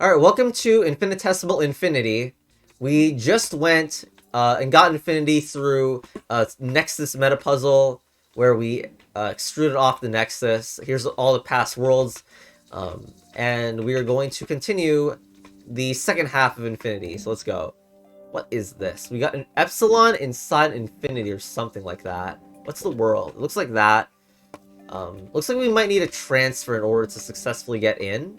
Alright, welcome to Infinitesimal Infinity. We just went and got Infinity through Nexus meta puzzle, where we extruded off the Nexus. Here's all the past worlds, and we are going to continue the second half of Infinity. So let's go. What is this? We got an Epsilon inside Infinity or something like that. What's the world? It looks like that. Looks like we might need a transfer in order to successfully get in.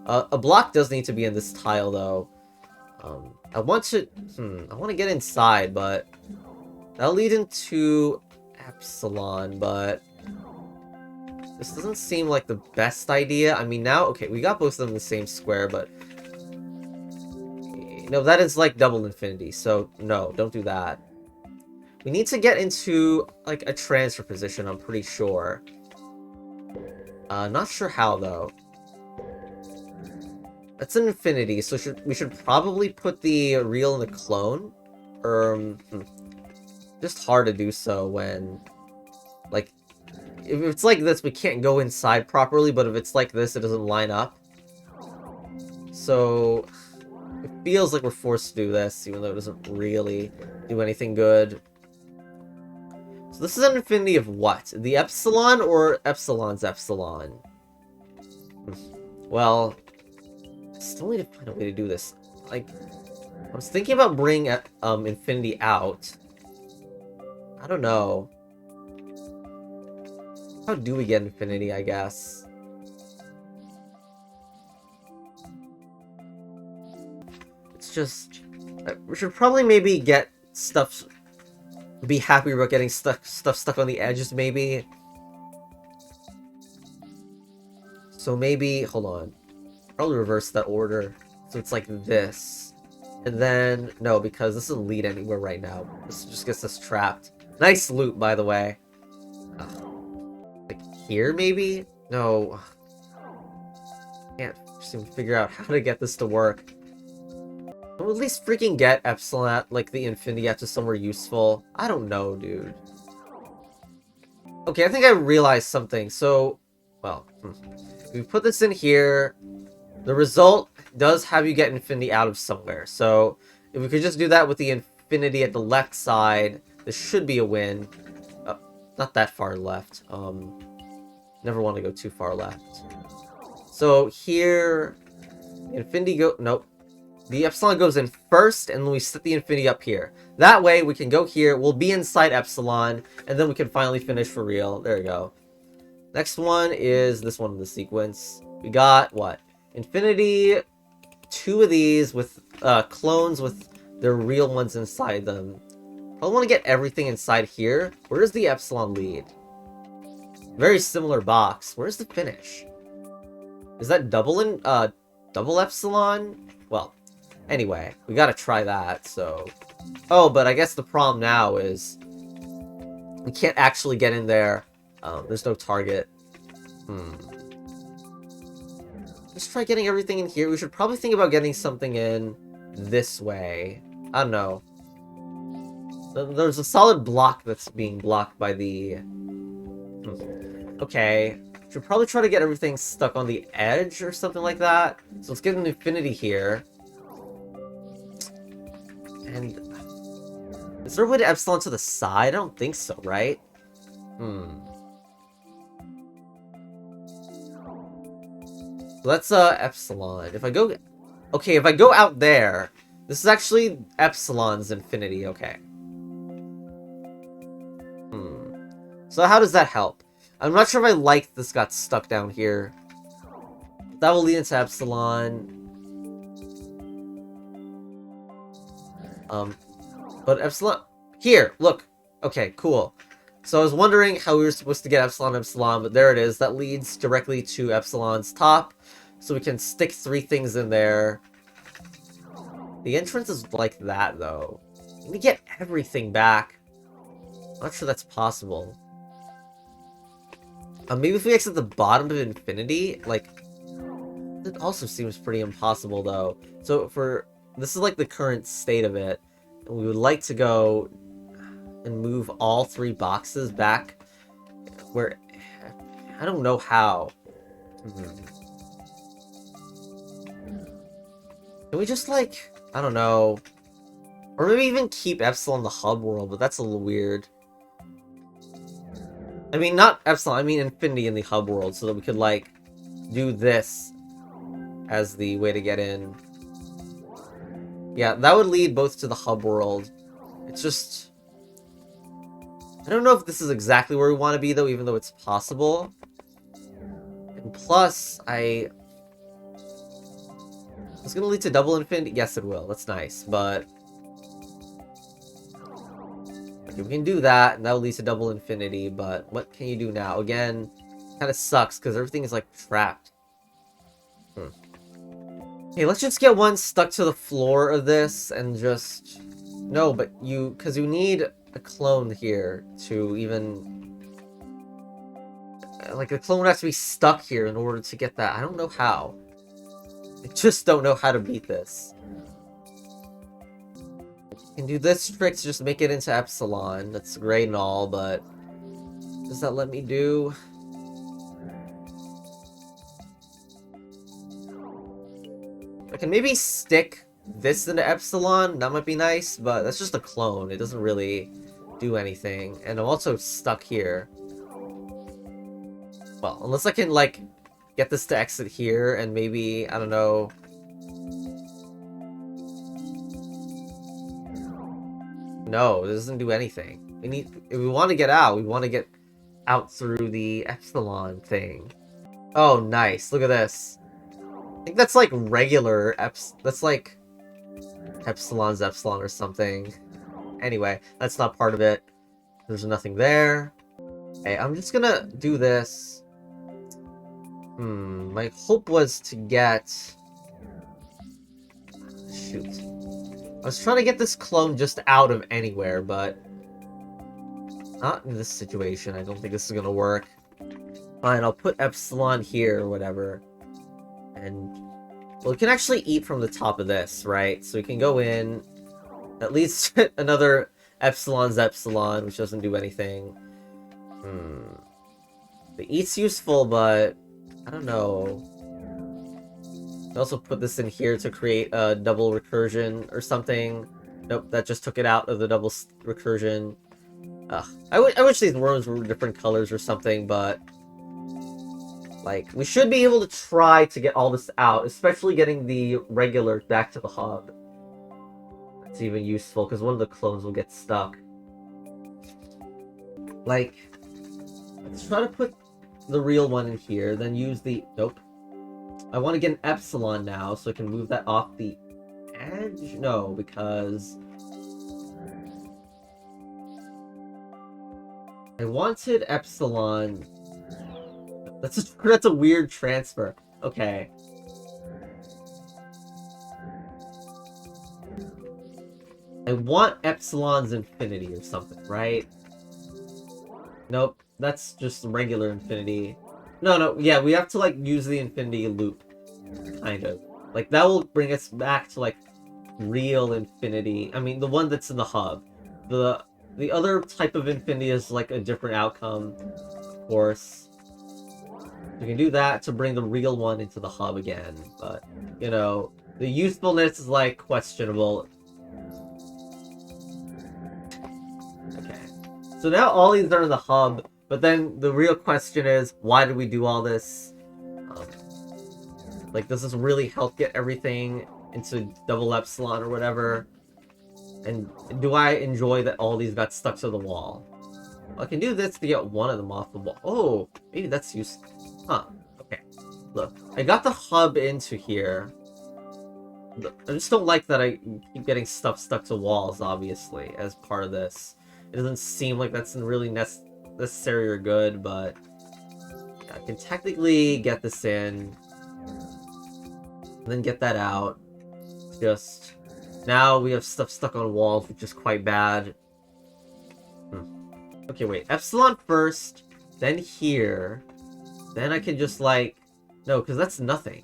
A block does need to be in this tile, though. I want to... I want to get inside, but... That'll lead into Epsilon, but... This doesn't seem like the best idea. I mean, now... Okay, we got both of them in the same square, but... No, that is like double infinity, so no, don't do that. We need to get into, like, a transfer position, I'm pretty sure. Not sure how, though. That's an infinity, so we should probably put the real in the clone. Just hard to do so when, like, if it's like this, we can't go inside properly, but if it's like this, it doesn't line up. So, it feels like we're forced to do this, even though it doesn't really do anything good. So this is an infinity of what? The epsilon or epsilon's epsilon? Well... Still need to find a way to do this. Like, I was thinking about bringing Infinity out. I don't know. How do we get Infinity, I guess? It's just... We should probably maybe get stuff... Be happy about getting stuff stuck on the edges, maybe. So maybe... Hold on. Probably reverse that order. So it's like this. And then... No, because this doesn't lead anywhere right now. This just gets us trapped. Nice loot, by the way. Like here, maybe? No. Can't seem to figure out how to get this to work. Can we at least freaking get Epsilon, like the Infinity, to somewhere useful? I don't know, dude. Okay, I think I realized something. So, well, we put this in here. The result does have you get Infinity out of somewhere. So, if we could just do that with the Infinity at the left side, this should be a win. Not that far left. Never want to go too far left. So, here... Infinity go... Nope. The Epsilon goes in first, and then we set the Infinity up here. That way, we can go here, we'll be inside Epsilon, and then we can finally finish for real. There we go. Next one is this one in the sequence. We got, what? Infinity, 2 of these with clones with their real ones inside them. I want to get everything inside here. Where does the Epsilon lead? Very similar box. Where's the finish? Is that double Epsilon? Well, anyway, we gotta try that, so... Oh, but I guess the problem now is... We can't actually get in there. There's no target. Let's try getting everything in here. We should probably think about getting something in this way. I don't know. There's a solid block that's being blocked by the... Okay. Should probably try to get everything stuck on the edge or something like that. So let's get an Infinity here. And... Is there a way to Epsilon to the side? I don't think so, right? So that's Epsilon. If I go... Okay, if I go out there... This is actually Epsilon's Infinity, okay. So how does that help? I'm not sure if I like this got stuck down here. That will lead into Epsilon. But Epsilon... Here, look. Okay, cool. So I was wondering how we were supposed to get Epsilon, but there it is. That leads directly to Epsilon's top. So we can stick 3 things in there. The entrance is like that, though. We get everything back. Not sure that's possible. Maybe if we exit the bottom of Infinity, like... It also seems pretty impossible, though. So for... This is like the current state of it. And we would like to go and move all 3 boxes back where... I don't know how. Can we just, like, I don't know, or maybe even keep Epsilon in the hub world, but that's a little weird. I mean, not Epsilon, I mean Infinity in the hub world, so that we could, like, do this as the way to get in. Yeah, that would lead both to the hub world. It's just... I don't know if this is exactly where we want to be, though, even though it's possible. And plus, It's gonna lead to double infinity? Yes, it will. That's nice, but... Okay, we can do that, and that'll lead to double infinity, but what can you do now? Again, kind of sucks, because everything is, like, trapped. Okay, let's just get one stuck to the floor of this, and just... No, but because you need a clone here to even... Like, the clone would have to be stuck here in order to get that. I don't know how. I just don't know how to beat this. You can do this trick to just make it into Epsilon. That's great and all, but... Does that let me do... I can maybe stick this into Epsilon. That might be nice, but that's just a clone. It doesn't really do anything. And I'm also stuck here. Well, unless I can, like, get this to exit here, and maybe, I don't know... No, it doesn't do anything. If we want to get out, we want to get out through the Epsilon thing. Oh, nice. Look at this. I think that's like regular that's like Epsilon's Epsilon or something. Anyway, that's not part of it. There's nothing there. Okay, I'm just gonna do this. My hope was to get... Shoot. I was trying to get this clone just out of anywhere, but... Not in this situation. I don't think this is gonna work. Fine, I'll put Epsilon here or whatever. And... Well, we can actually eat from the top of this, right? So we can go in... At least another Epsilon's Epsilon, which doesn't do anything. The eat's useful, but... I don't know. I also put this in here to create a double recursion or something. Nope, that just took it out of the double recursion. I wish these worms were different colors or something, but... Like, we should be able to try to get all this out, especially getting the regular back to the hub. That's even useful, because one of the clones will get stuck. Like, let's try to put the real one in here, then use the... Nope. I want to get an Epsilon now, so I can move that off the edge? No, because... I wanted Epsilon... That's a weird transfer. Okay. I want Epsilon's Infinity or something, right? Nope. That's just regular Infinity. No, yeah, we have to, like, use the Infinity loop. Kind of. Like, that will bring us back to, like, real Infinity. I mean, the one that's in the hub. The other type of Infinity is, like, a different outcome, of course. We can do that to bring the real one into the hub again, but, you know, the usefulness is, like, questionable. Okay. So now all these are in the hub, but then the real question is, why did we do all this? Like, does this really help get everything into double Epsilon or whatever? And do I enjoy that all these got stuck to the wall? I can do this to get one of them off the wall. Oh, maybe that's useful. Huh. Okay. Look, I got the hub into here. I just don't like that I keep getting stuff stuck to walls, obviously, as part of this. It doesn't seem like that's really necessary or good, but... Yeah, I can technically get this in. And then get that out. Just... Now we have stuff stuck on walls, which is quite bad. Okay, wait. Epsilon first, then here. Then I can just, like... No, because that's nothing.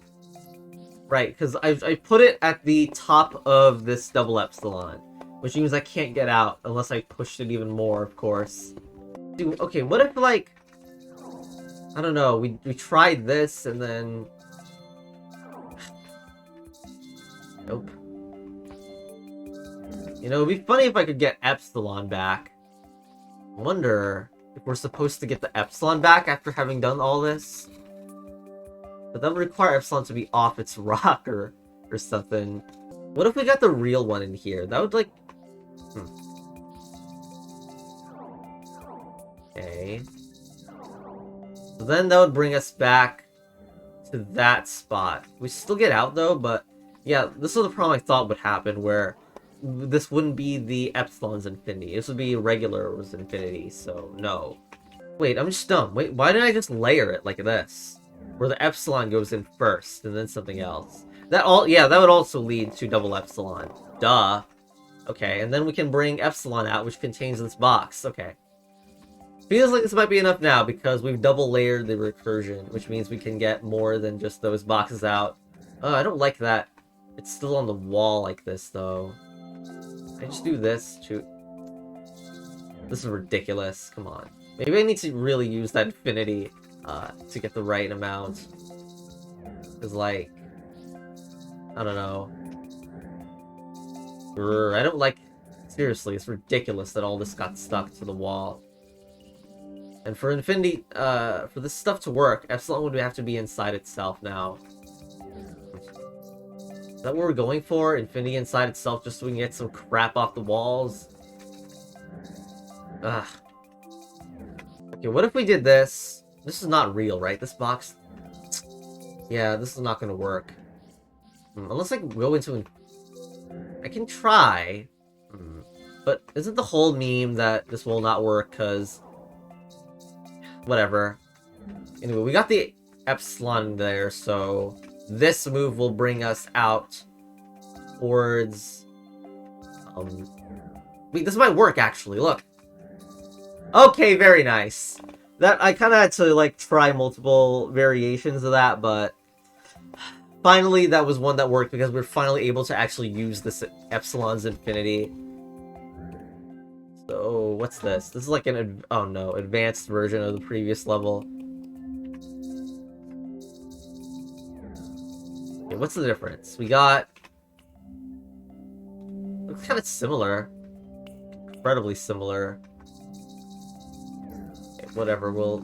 Right, because I put it at the top of this double Epsilon. Which means I can't get out unless I pushed it even more, of course. Dude, okay, what if, like... I don't know, we tried this and then... Nope. You know, it'd be funny if I could get epsilon back. I wonder if we're supposed to get the epsilon back after having done all this. But that would require epsilon to be off its rock or something. What if we got the real one in here? That would, like... Okay. So then that would bring us back to that spot. We still get out, though, but... Yeah, this was the problem I thought would happen, where this wouldn't be the epsilon's infinity. This would be regular's infinity, so no. Wait, I'm just dumb. Wait, why didn't I just layer it like this? Where the epsilon goes in first, and then something else. That would also lead to double epsilon. Duh. Okay, and then we can bring epsilon out, which contains this box. Okay. Feels like this might be enough now, because we've double layered the recursion, which means we can get more than just those boxes out. I don't like that. It's still on the wall like this, though. I just do this. Shoot. This is ridiculous. Come on. Maybe I need to really use that infinity to get the right amount. Because, like... I don't know. I don't like... Seriously, it's ridiculous that all this got stuck to the wall. And for infinity... for this stuff to work, epsilon would have to be inside itself now. Is that what we're going for? Infinity inside itself just so we can get some crap off the walls? Ugh. Okay, what if we did this? This is not real, right? This box... Yeah, this is not gonna work. Unless I can go into... I can try. But isn't the whole meme that this will not work because... Whatever. Anyway, we got the epsilon there, so... This move will bring us out towards... Wait, this might work, actually. Look. Okay, very nice. That I kind of had to, like, try multiple variations of that, but... Finally, that was one that worked, because we're finally able to actually use this epsilon's infinity. So, what's this? This is like an... Oh, no. Advanced version of the previous level. Okay, what's the difference? We got... Looks kind of similar. Incredibly similar. Okay, whatever, we'll...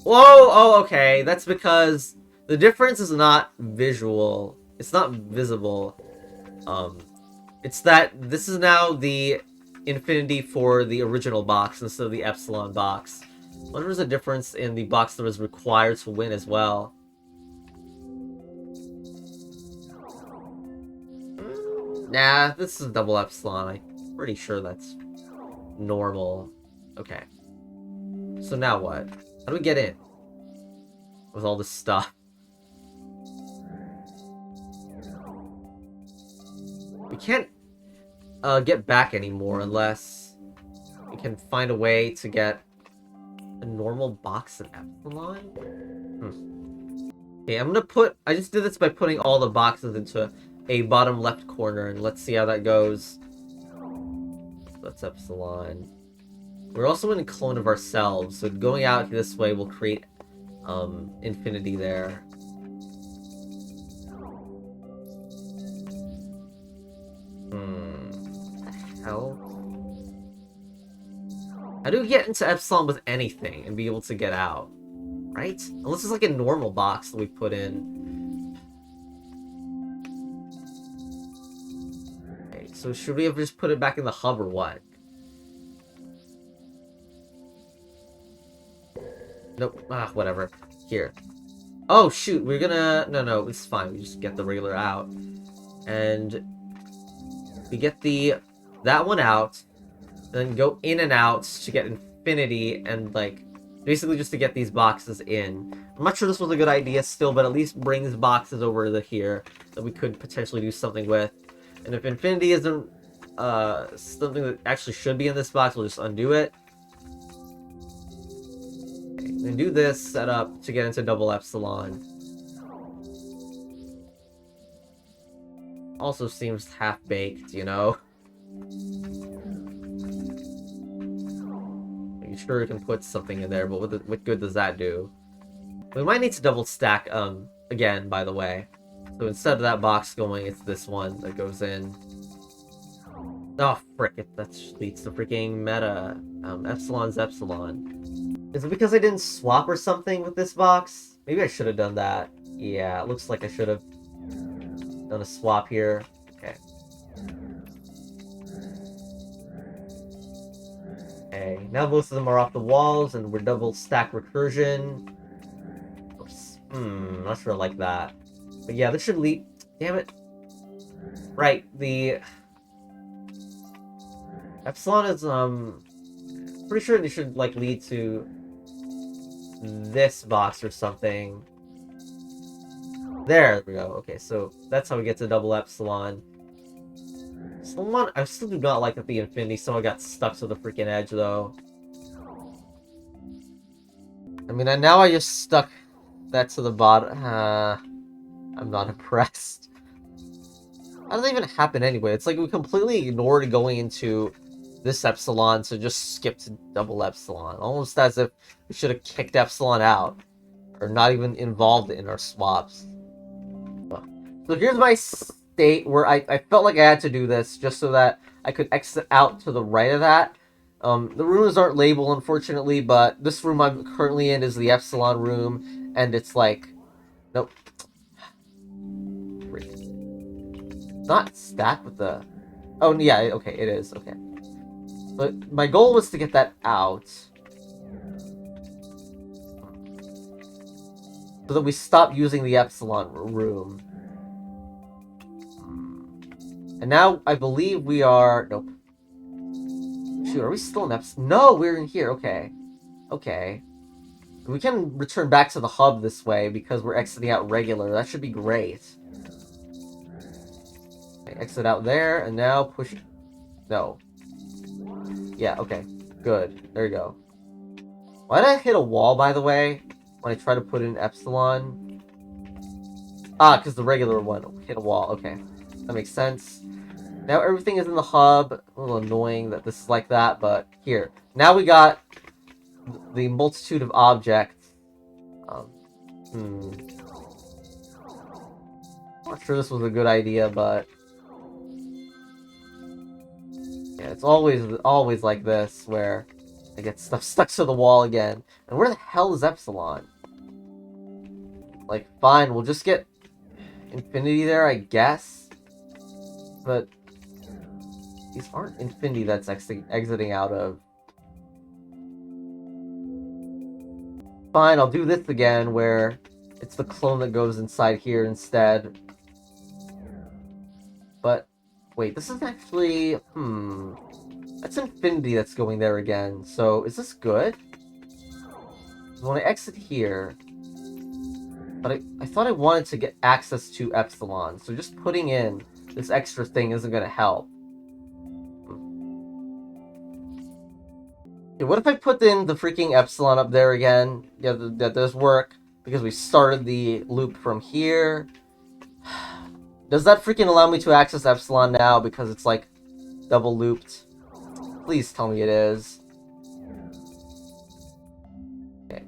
Whoa! Oh, okay. That's because the difference is not visual. It's not visible. It's that this is now the infinity for the original box instead of the epsilon box. I wonder if there's a difference in the box that was required to win as well. Nah, this is double epsilon. I'm pretty sure that's normal. Okay. So now what? How do we get in? With all this stuff. We can't get back anymore unless we can find a way to get a normal box of epsilon. Okay, I'm gonna put... I just did this by putting all the boxes into a bottom left corner, and let's see how that goes. That's epsilon. We're also in a clone of ourselves, so going out this way will create infinity there. What the hell? How do we get into epsilon with anything and be able to get out? Right? Unless it's like a normal box that we put in. Okay, so should we have just put it back in the hub or what? Nope. Ah, whatever. Here. Oh, shoot. We're gonna... No, it's fine. We just get the regular out. And... we get that one out. Then go in and out to get infinity and, like... basically just to get these boxes in. I'm not sure this was a good idea still, but at least brings boxes over to here that we could potentially do something with. And if infinity isn't something that actually should be in this box, we'll just undo it. And do this setup to get into double epsilon. Also seems half-baked, you know? Making sure we can put something in there, but what good does that do? We might need to double stack, again, by the way. So instead of that box going, it's this one that goes in. Oh, frick, that leads to freaking meta. Epsilon's epsilon. Is it because I didn't swap or something with this box? Maybe I should have done that. Yeah, it looks like I should have done a swap here. Okay. Okay, now most of them are off the walls, and we're double stack recursion. Oops. Not sure I like that. But yeah, this should lead... Damn it. Right, the... Epsilon is, pretty sure they should, like, lead to this box or something. There we go. Okay, so that's how we get to double epsilon. I still do not like that the Infinity somehow got stuck to the freaking edge, though. I mean, and now I just stuck that to the bottom. I'm not impressed. How does that even happen anyway? It's like we completely ignored going into this epsilon to just skip to double epsilon. Almost as if we should have kicked epsilon out. Or not even involved in our swaps. So here's my state where I felt like I had to do this just so that I could exit out to the right of that. The rooms aren't labeled, unfortunately, but this room I'm currently in is the epsilon room, and it's like... Nope. Not stacked with the... Oh, yeah, okay, it is, okay. But my goal was to get that out. So that we stop using the epsilon room. And now, I believe we are... Nope. Shoot, are we still in epsilon? No, we're in here, okay. Okay. We can return back to the hub this way because we're exiting out regular. That should be great. Okay, exit out there, and now push... No. Yeah, okay. Good. There you go. Why did I hit a wall, by the way, when I try to put in epsilon? Ah, because the regular one hit a wall. Okay. That makes sense. Now everything is in the hub. A little annoying that this is like that, but here. Now we got the multitude of objects. Not sure this was a good idea, but... Yeah, it's always like this, where I get stuff stuck to the wall again. And where the hell is Epsilon? Like, fine, we'll just get Infinity there, I guess. But these aren't Infinity that's exiting out of. Fine, I'll do this again, where it's the clone that goes inside here instead. But, wait, this is actually... That's Infinity that's going there again. So, is this good? When I exit here... But I thought I wanted to get access to Epsilon, so just putting in this extra thing isn't going to help. Okay, what if I put in the freaking Epsilon up there again? Yeah, that does work, because we started the loop from here. Does that freaking allow me to access Epsilon now, because it's, like, double looped? Please tell me it is. Okay.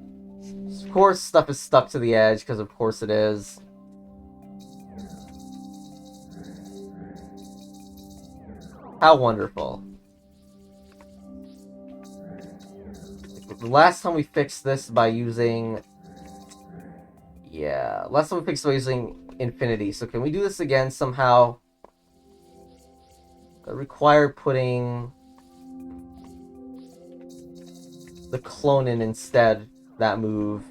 Of course, stuff is stuck to the edge, because of course it is. How wonderful. The last time we fixed this by using... Yeah, last time we fixed it by using Infinity. So can we do this again somehow? That required putting the clone in instead, that move.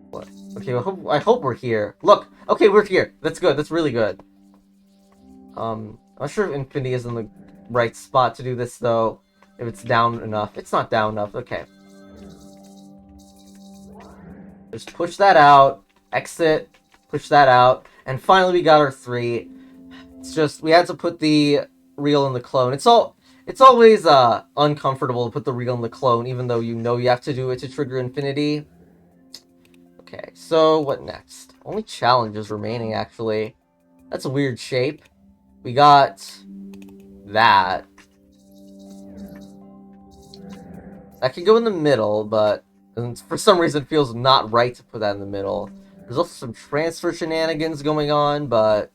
What? Okay, I hope we're here. Look! Okay, we're here. That's good. That's really good. I'm not sure if Infinity is in the right spot to do this, though. If it's down enough. It's not down enough. Okay. Just push that out. Exit. Push that out. And finally we got our 3. It's just, we had to put the real in the clone. It's always uncomfortable to put the real in the clone, even though you know you have to do it to trigger Infinity. Okay, so what next? Only challenges remaining, actually. That's a weird shape. We got that. That can go in the middle, but And for some reason it feels not right to put that in the middle. There's also some transfer shenanigans going on, but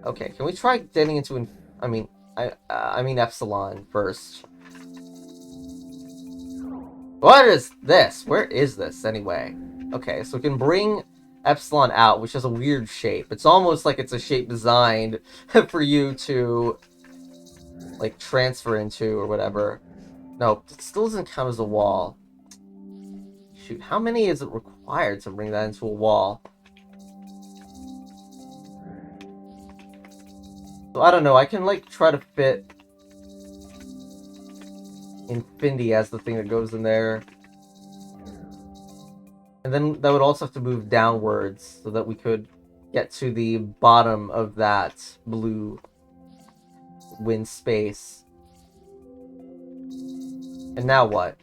okay, can we try getting into I mean epsilon first. What is this? Where is this anyway? Okay, so we can bring epsilon out, which has a weird shape. It's almost like it's a shape designed for you to like transfer into or whatever. No, it still doesn't count as a wall. Shoot, how many is it required to bring that into a wall? So I don't know, I can like try to fit Infinity as the thing that goes in there. And then that would also have to move downwards so that we could get to the bottom of that blue wind space. And now what?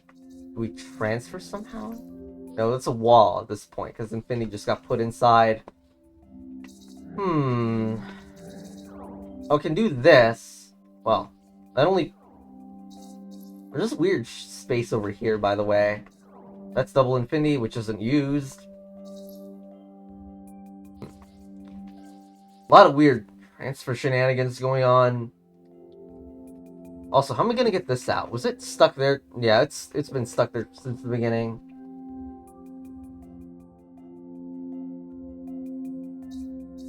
Do we transfer somehow? No, that's a wall at this point, because Infinity just got put inside. Oh, can do this. Well, that only... There's this weird space over here, by the way. That's double Infinity, which isn't used. A lot of weird transfer shenanigans going on. Also, how am I gonna get this out? Was it stuck there? Yeah, it's been stuck there since the beginning.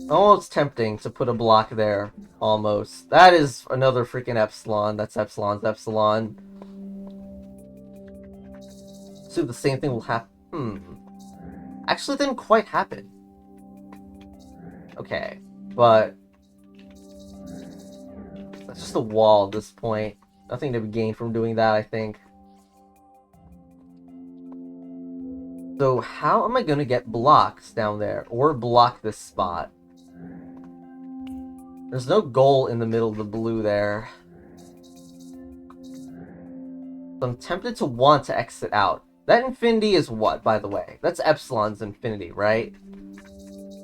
Almost tempting to put a block there. Almost. That is another freaking epsilon. That's epsilon's epsilon. So the same thing will happen. Actually, it didn't quite happen. Okay, but that's just a wall at this point. Nothing to be gained from doing that, I think. So how am I gonna get blocks down there or block this spot? There's no goal in the middle of the blue there. So I'm tempted to want to exit out. That Infinity is what, by the way? That's Epsilon's Infinity, right?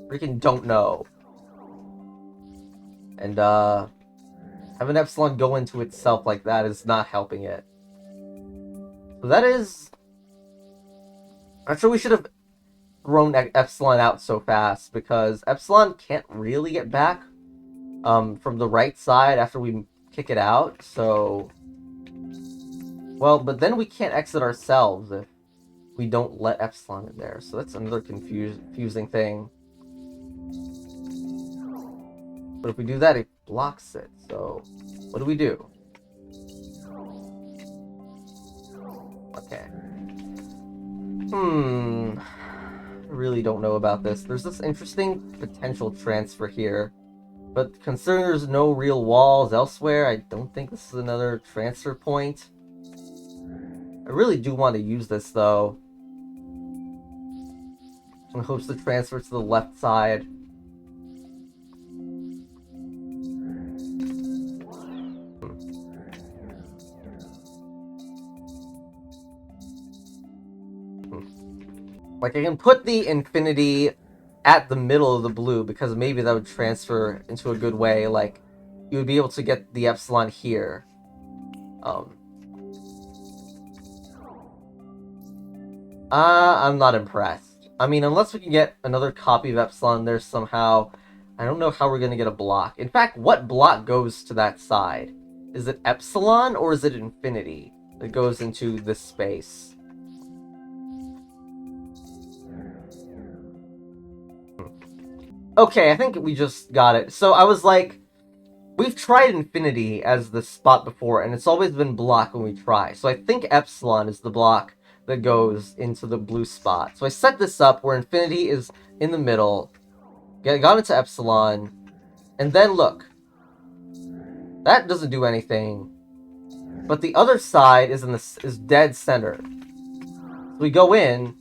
Freaking don't know. And, having Epsilon go into itself like that is not helping it. So that is... I'm sure we should have thrown Epsilon out so fast, because Epsilon can't really get back from the right side after we kick it out, so... Well, but then we can't exit ourselves if we don't let Epsilon in there, so that's another confusing thing. But if we do that, it blocks it, so... What do we do? Okay. I really don't know about this. There's this interesting potential transfer here. But considering there's no real walls elsewhere, I don't think this is another transfer point. I really do want to use this, though. In hopes to transfer to the left side. Like, I can put the Infinity at the middle of the blue, because maybe that would transfer into a good way. Like, you would be able to get the Epsilon here. I'm not impressed. I mean, unless we can get another copy of Epsilon there somehow, I don't know how we're going to get a block. In fact, what block goes to that side? Is it Epsilon or is it Infinity that goes into this space? Okay, I think we just got it. So I was like, we've tried Infinity as the spot before, and it's always been block when we try. So I think Epsilon is the block that goes into the blue spot. So I set this up where Infinity is in the middle, got into Epsilon, and then look. That doesn't do anything. But the other side is dead center. So we go in,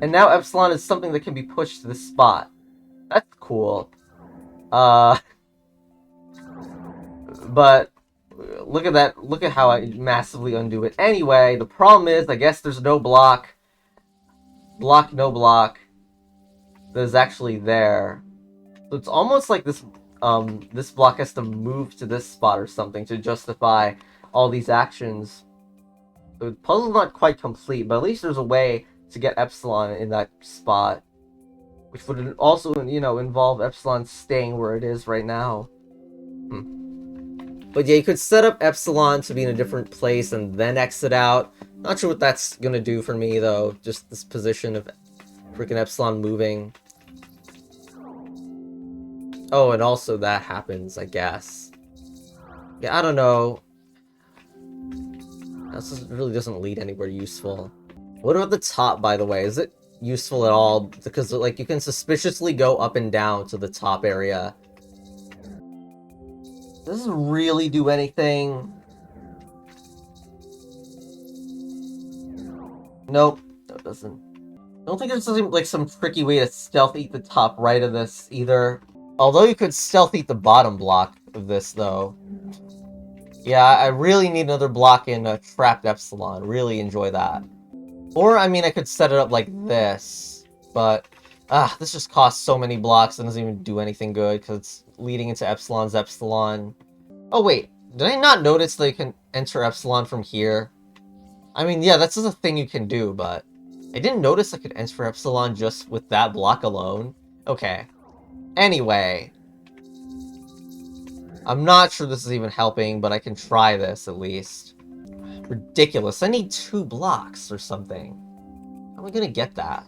and now Epsilon is something that can be pushed to this spot. That's cool. But look at that. Look at how I massively undo it. Anyway, the problem is, I guess there's no block. Block, no block. That is actually there. So it's almost like this block has to move to this spot or something to justify all these actions. the puzzle's not quite complete, but at least there's a way to get epsilon in that spot, which would also, involve epsilon staying where it is right now. But yeah, you could set up epsilon to be in a different place and then exit out. Not sure what that's gonna do for me, though. Just this position of freaking epsilon moving. Oh, and also that happens, I guess. Yeah, I don't know. This really doesn't lead anywhere useful. What about the top, by the way? Is it useful at all? Because, like, you can suspiciously go up and down to the top area. Does this really do anything? Nope. No, it doesn't. I don't think there's like some tricky way to stealth eat the top right of this either. Although you could stealth eat the bottom block of this, though. Yeah, I really need another block in Trapped Epsilon. Really enjoy that. Or, I mean, I could set it up like this. But, this just costs so many blocks and doesn't even do anything good because it's leading into Epsilon's Epsilon. Oh, wait. Did I not notice that you can enter Epsilon from here? I mean, yeah, that's just a thing you can do, but I didn't notice I could enter Epsilon just with that block alone. Okay. Anyway. I'm not sure this is even helping, but I can try this at least. Ridiculous. I need 2 blocks or something. How am I gonna get that?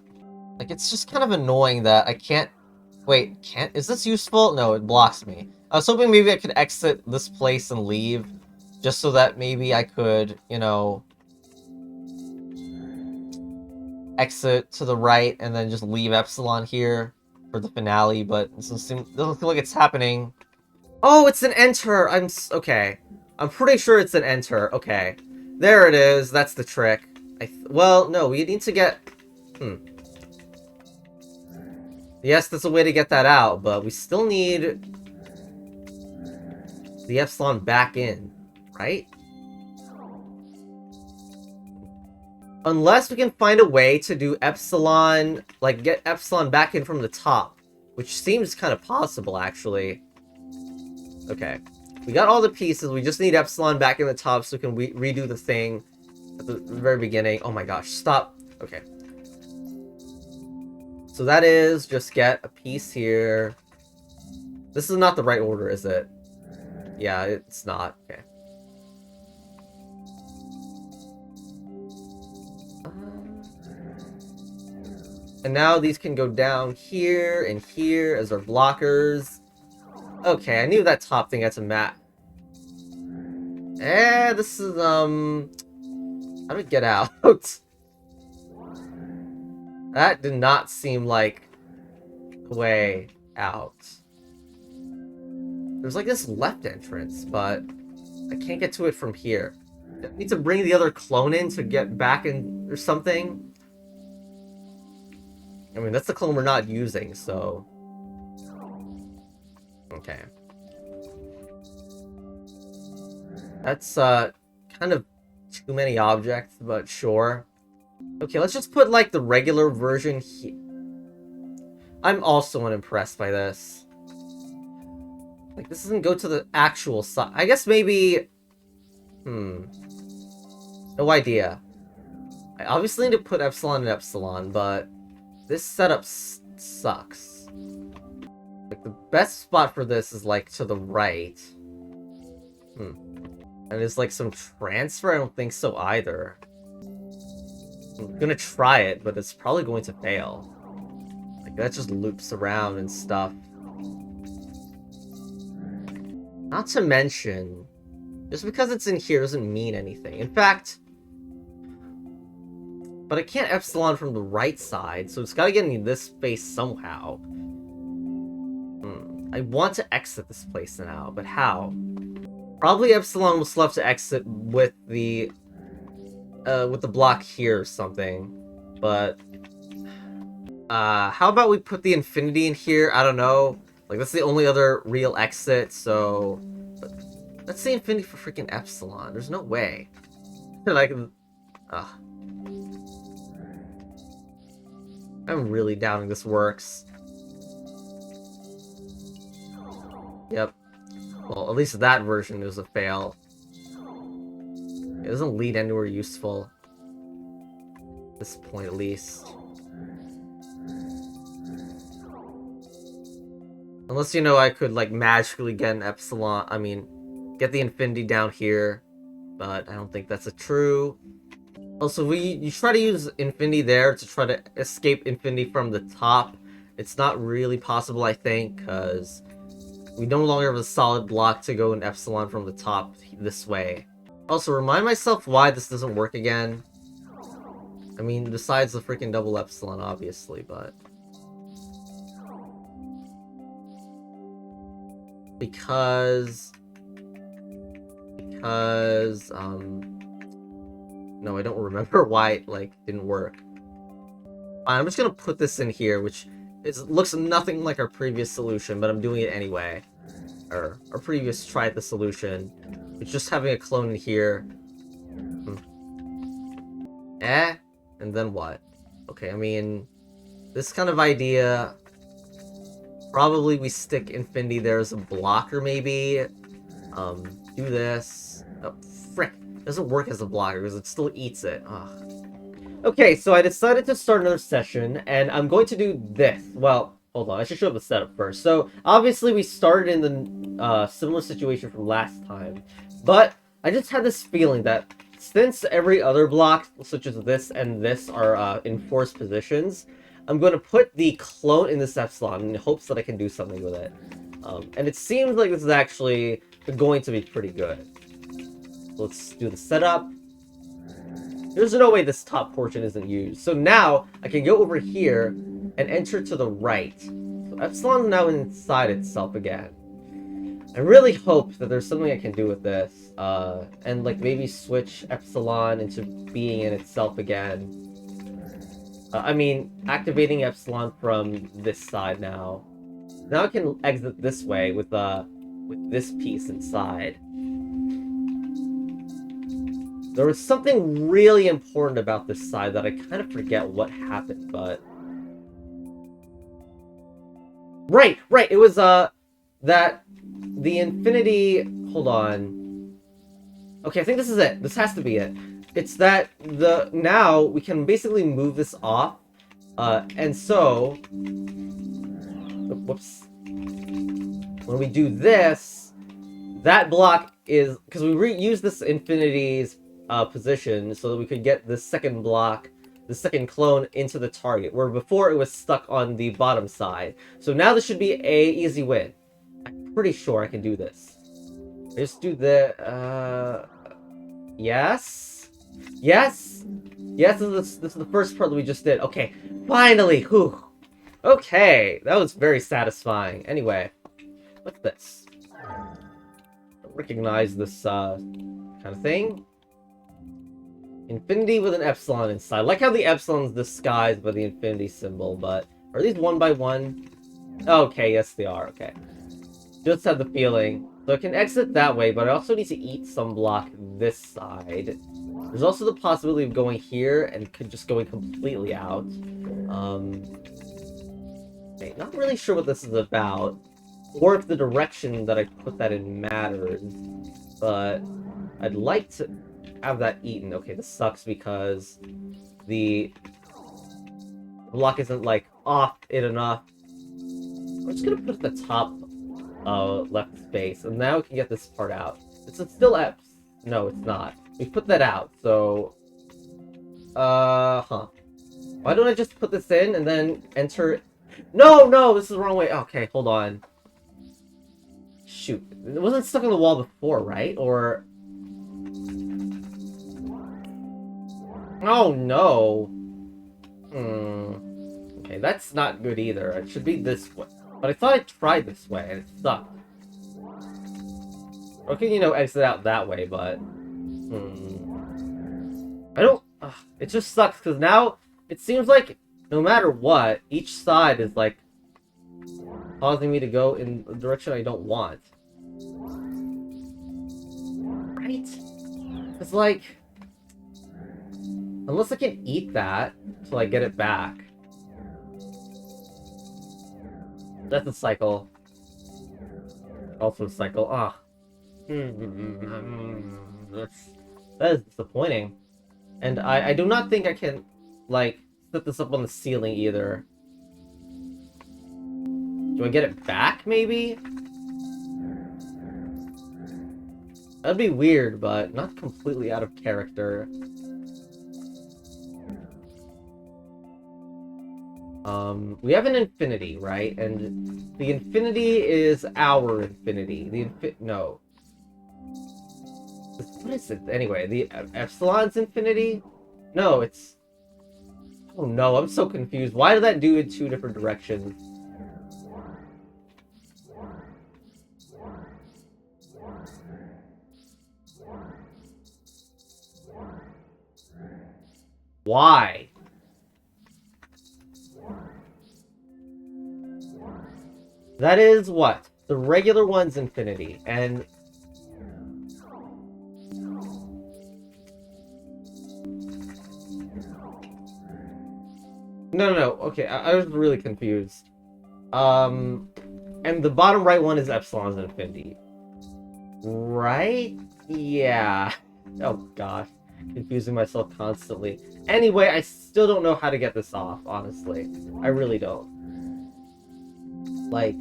Like, it's just kind of annoying that I can't... Wait, can't... Is this useful? No, it blocks me. I was hoping maybe I could exit this place and leave, just so that maybe I could, exit to the right and then just leave Epsilon here for the finale, but it doesn't feel like it's happening. Oh, it's an enter! Okay. I'm pretty sure it's an enter. Okay. There it is. That's the trick. Well, no, we need to get... Yes, there's a way to get that out, but we still need the Epsilon back in, right? Unless we can find a way to do Epsilon, like, get Epsilon back in from the top, which seems kind of possible, actually. Okay. We got all the pieces, we just need Epsilon back in the top so we can redo the thing at the very beginning. Oh my gosh, stop. Okay. So that is, just get a piece here. This is not the right order, is it? Yeah, it's not. Okay. And now these can go down here and here as our blockers. Okay, I knew that top thing had some mat. This is, how do we get out? That did not seem like a way out. There's like this left entrance, but I can't get to it from here. I need to bring the other clone in to get back in or something. I mean, that's the clone we're not using, so... Okay. That's, kind of too many objects, but sure. Okay, let's just put, like, the regular version here. I'm also unimpressed by this. Like, this doesn't go to the actual side. I guess maybe... No idea. I obviously need to put Epsilon and Epsilon, but... This setup sucks. Like, the best spot for this is, like, to the right. And it's, like, some transfer? I don't think so, either. I'm gonna try it, but it's probably going to fail. Like, that just loops around and stuff. Not to mention, just because it's in here doesn't mean anything. In fact... But I can't Epsilon from the right side, so it's gotta get in this space somehow. I want to exit this place now, but how? Probably Epsilon will still have to exit with the block here or something. But how about we put the Infinity in here? I don't know. Like, that's the only other real exit, so... But let's say Infinity for freaking Epsilon. There's no way. Like, I'm really doubting this works. Yep. Well, at least that version is a fail. It doesn't lead anywhere useful. At this point, at least. Unless, you know, I could, like, magically get an epsilon. I mean, get the infinity down here. But I don't think that's a true. Also, you try to use infinity there to try to escape infinity from the top. It's not really possible, I think, because we no longer have a solid block to go in epsilon from the top this way. Also, remind myself why this doesn't work again. I mean, besides the freaking double epsilon, obviously, but... Because, no, I don't remember why it, like, didn't work. I'm just gonna put this in here, which looks nothing like our previous solution, but I'm doing it anyway. Or our previous try at the solution. It's just having a clone in here. And then what? Okay, I mean, this kind of idea... Probably we stick infinity there as a blocker, maybe. Do this. Oh, frick. It doesn't work as a blocker, because it still eats it. Ugh. Okay, so I decided to start another session, and I'm going to do this. Well, hold on, I should show the setup first. So, obviously we started in the similar situation from last time, but I just had this feeling that since every other block, such as this and this, are in forced positions, I'm going to put the clone in this epsilon in hopes that I can do something with it. And it seems like this is actually going to be pretty good. Let's do the setup. There's no way this top portion isn't used. So now I can go over here and enter to the right. So epsilon's now inside itself again. I really hope that there's something I can do with this. And like maybe switch epsilon into being in itself again. I mean, activating epsilon from this side now. Now I can exit this way with this piece inside. There was something really important about this side that I kind of forget what happened, but... Right! It was, that the infinity... Hold on. Okay, I think this is it. This has to be it. It's that now we can basically move this off, and so... Whoops. When we do this, that block is... Because we reuse this infinity's position so that we could get the second block, the second clone, into the target, where before it was stuck on the bottom side. So now this should be a easy win. I'm pretty sure I can do this. I just do the... Yes? Yes? Yes, this is the first part that we just did. Okay, finally! Whew. Okay, that was very satisfying. Anyway, what's this? I don't recognize this, kind of thing. Infinity with an epsilon inside. I like how the epsilon's disguised by the infinity symbol, but... Are these one by one? Okay, yes they are, okay. Just had the feeling. So I can exit that way, but I also need to eat some block this side. There's also the possibility of going here and just going completely out. Okay, not really sure what this is about. Or if the direction that I put that in matters. But I'd like to have that eaten. Okay, this sucks because the block isn't, like, off it enough. I'm just gonna put it at the top left space, and now we can get this part out. It's still F. No, it's not. We put that out, so... Why don't I just put this in and then enter... No, this is the wrong way. Okay, hold on. Shoot. It wasn't stuck on the wall before, right? Or... Oh, no. Okay, that's not good either. It should be this way. But I thought I tried this way, and it sucked. Or can, you know, exit out that way, but... I don't... it just sucks, because now it seems like no matter what, each side is, like, causing me to go in the direction I don't want. Right? It's like... Unless I can eat that till I get it back. That's a cycle. Also a cycle. Ah. That's That is disappointing. And I do not think I can, like, set this up on the ceiling either. Do I get it back, maybe? That'd be weird, but not completely out of character. We have an infinity, right? And the infinity is our infinity. No. What is it? Anyway, the epsilon's infinity? No, it's... Oh no, I'm so confused. Why did that do in two different directions? Why? That is what? The regular one's infinity, and... No. Okay, I was really confused. And the bottom right one is epsilon's infinity. Right? Yeah. Oh gosh. Confusing myself constantly. Anyway, I still don't know how to get this off, honestly. I really don't. Like...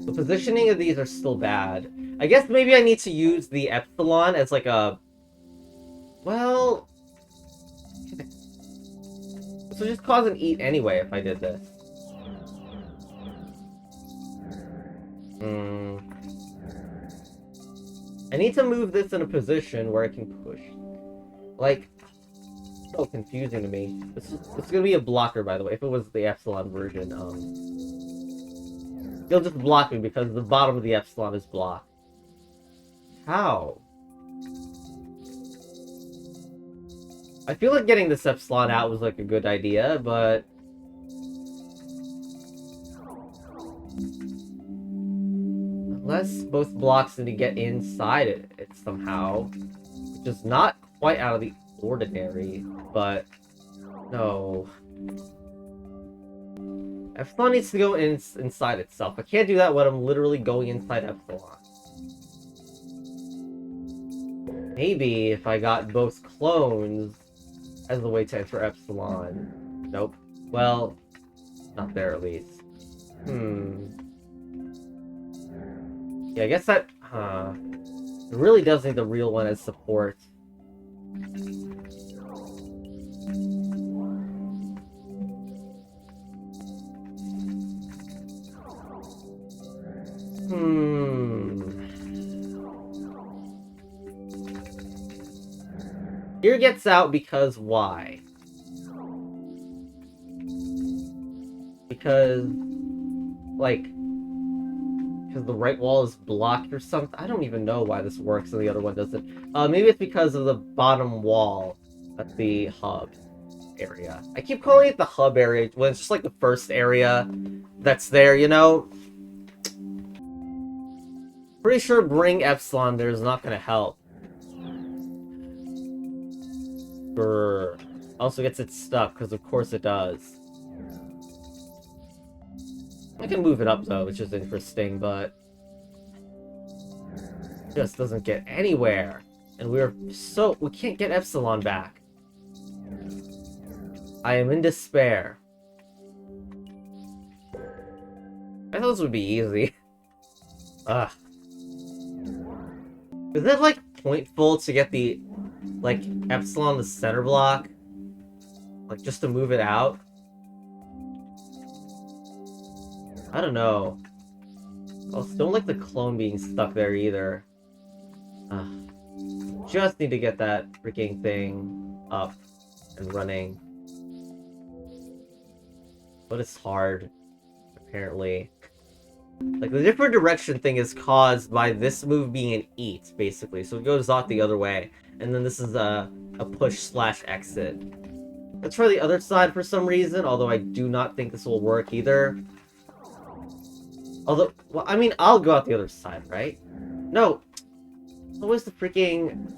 The positioning of these are still bad. I guess maybe I need to use the epsilon as like a... Well... This would just cause an eat anyway if I did this. I need to move this in a position where I can push. Like, so confusing to me. This is gonna be a blocker, by the way. If it was the epsilon version, it'll just block me because the bottom of the epsilon is blocked. How? I feel like getting this epsilon out was like a good idea, but... Unless both blocks need to get inside it somehow. Which is not quite out of the ordinary, but... No. Epsilon needs to go inside itself. I can't do that when I'm literally going inside Epsilon. Maybe if I got both clones as a way to enter Epsilon. Nope. Well, not there at least. Yeah, I guess that... It really does need the real one as support. Here gets out because why? Because, like, because the right wall is blocked or something? I don't even know why this works and the other one doesn't. Maybe it's because of the bottom wall at the hub area. I keep calling it the hub area when it's just like the first area that's there, you know? Pretty sure bring Epsilon there is not gonna help. Also gets it stuck, because of course it does. I can move it up though, which is interesting, but... It just doesn't get anywhere. And we can't get Epsilon back. I am in despair. I thought this would be easy. Ugh. Is it like pointful to get the, like, Epsilon the center block? Like, just to move it out? I don't know. I also don't like the clone being stuck there either. Just need to get that freaking thing up and running. But it's hard, apparently. Like, the different direction thing is caused by this move being an eat, basically. So it goes off the other way. And then this is a push/exit. Let's try the other side for some reason, although I do not think this will work either. Although, well, I mean, I'll go out the other side, right? No! Always the freaking...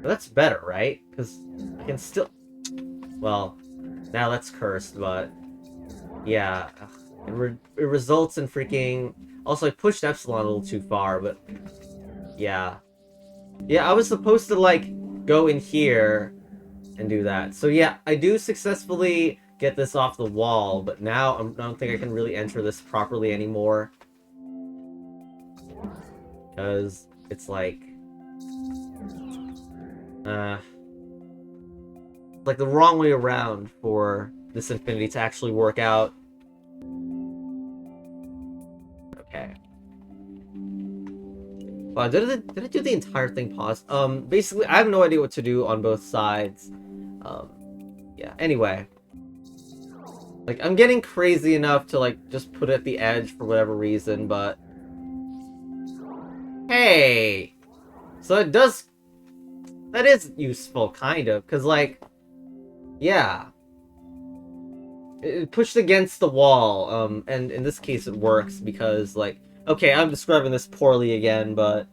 That's better, right? Because I can still... Well, now that's cursed, but... Yeah. It results in freaking... Also, I pushed Epsilon a little too far, but... Yeah. Yeah, I was supposed to, like, go in here and do that. So yeah, I do successfully get this off the wall, but now I don't think I can really enter this properly anymore. Because it's like... like the wrong way around for this infinity to actually work out. Okay. Did I do the entire thing paused? Basically, I have no idea what to do on both sides. Yeah, anyway. Like, I'm getting crazy enough to, like, just put it at the edge for whatever reason, but... Hey! So it does... That is useful, kind of, because, like... Yeah. It pushed against the wall, and in this case it works because, like... Okay, I'm describing this poorly again, but...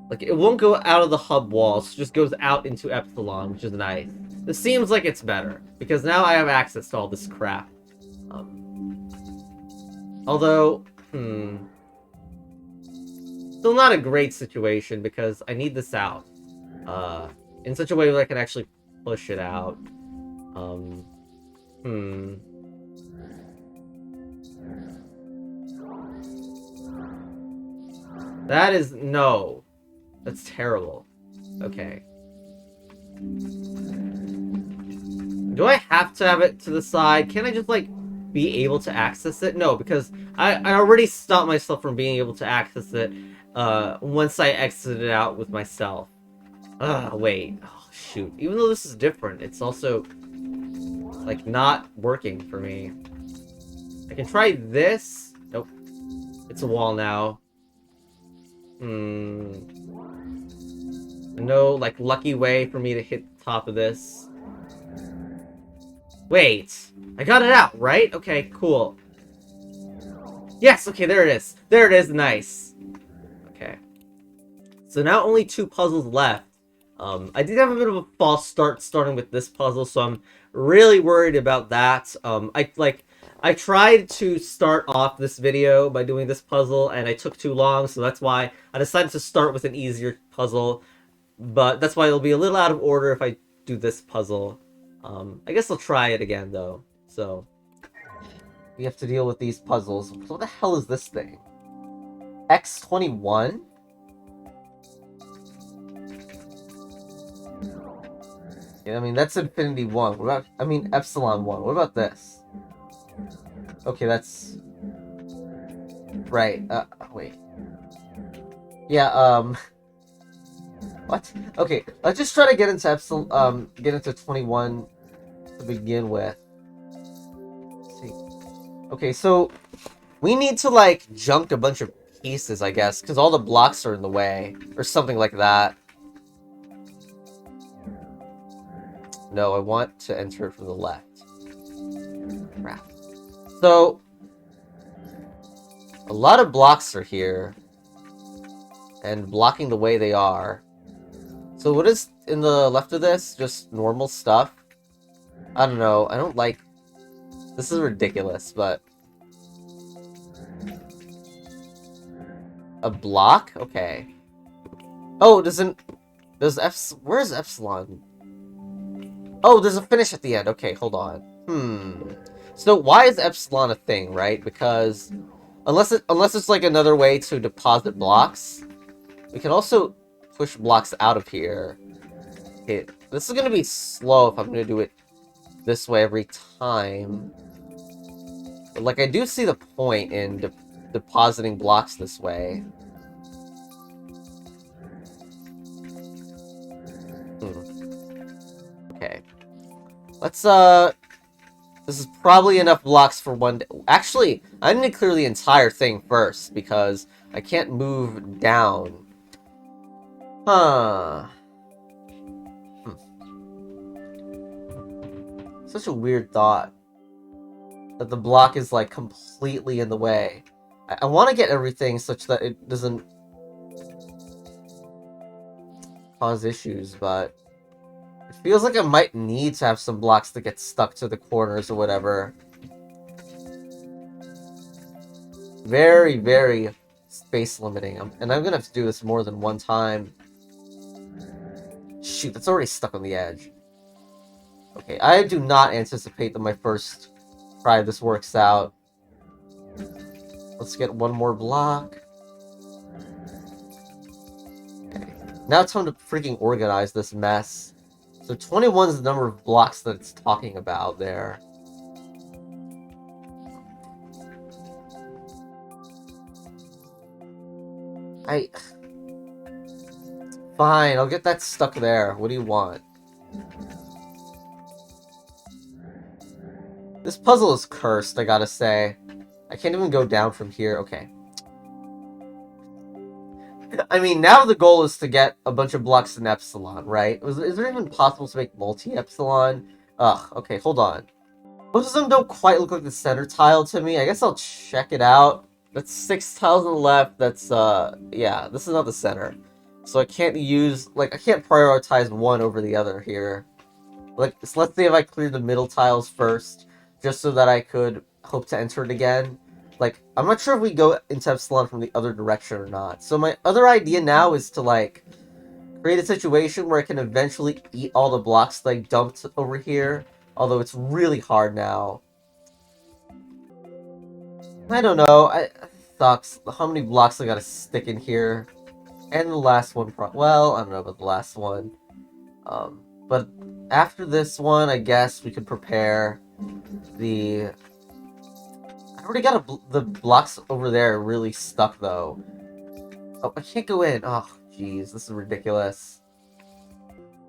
Like, it won't go out of the hub wall, so it just goes out into Epsilon, which is nice. This seems like it's better, because now I have access to all this crap. Although, still not a great situation, because I need this out. In such a way that I can actually push it out. That is... No. That's terrible. Okay. Do I have to have it to the side? Can't I just, like, be able to access it? No, because I already stopped myself from being able to access it once I exited out with myself. Wait. Oh, shoot. Even though this is different, it's also, like, not working for me. I can try this. Nope. It's a wall now. No, like, lucky way for me to hit the top of this. Wait. I got it out, right? Okay, cool. Yes, okay, there it is. There it is, nice. Okay. So now only 2 puzzles left. I did have a bit of a false start starting with this puzzle, so I'm really worried about that. I tried to start off this video by doing this puzzle, and I took too long, so that's why I decided to start with an easier puzzle. But that's why it'll be a little out of order if I do this puzzle. I guess I'll try it again, though. So, we have to deal with these puzzles. What the hell is this thing? X21? Yeah, I mean, that's Infinity 1. What about... I mean, Epsilon 1. What about this? Okay, that's... Right, wait. Yeah, What? Okay, let's just try to get into Epsilon, get into 21 to begin with. Let's see. Okay, so we need to, like, junk a bunch of pieces, I guess, because all the blocks are in the way, or something like that. No, I want to enter from the left. Crap. So, a lot of blocks are here, and blocking the way they are. So what is in the left of this? Just normal stuff? I don't know. I don't like... This is ridiculous, but... A block? Okay. Oh, doesn't... Where's Epsilon? Oh, there's a finish at the end. Okay, hold on. So why is Epsilon a thing, right? Because... Unless it's like another way to deposit blocks, we can also push blocks out of here. Okay, this is gonna be slow if I'm gonna do it this way every time. But, like, I do see the point in depositing blocks this way. Okay. Let's, this is probably enough blocks for one day. Actually, I need to clear the entire thing first, because I can't move down. Huh. Such a weird thought. That the block is, like, completely in the way. I want to get everything such that it doesn't cause issues, but it feels like I might need to have some blocks to get stuck to the corners or whatever. Very, very space limiting. And I'm gonna have to do this more than one time. Shoot, that's already stuck on the edge. Okay, I do not anticipate that my first try this works out. Let's get one more block. Okay. Now it's time to freaking organize this mess. So 21 is the number of blocks that it's talking about there. Fine, I'll get that stuck there. What do you want? This puzzle is cursed, I gotta say. I can't even go down from here. Okay. I mean, now the goal is to get a bunch of blocks in Epsilon, right? Is it even possible to make multi-Epsilon? Ugh, okay, hold on. Most of them don't quite look like the center tile to me. I guess I'll check it out. That's 6 tiles on the left. That's, yeah, this is not the center. So I can't use, like, I can't prioritize one over the other here. Like, so let's say if I clear the middle tiles first, just so that I could hope to enter it again. Like, I'm not sure if we go into Epsilon from the other direction or not. So my other idea now is to, like, create a situation where I can eventually eat all the blocks that I dumped over here. Although it's really hard now. I don't know. It sucks. How many blocks I gotta stick in here? And the last one, well, I don't know about the last one. But after this one, I guess we could prepare the... I already got the blocks over there really stuck, though. Oh, I can't go in. Oh, jeez, this is ridiculous.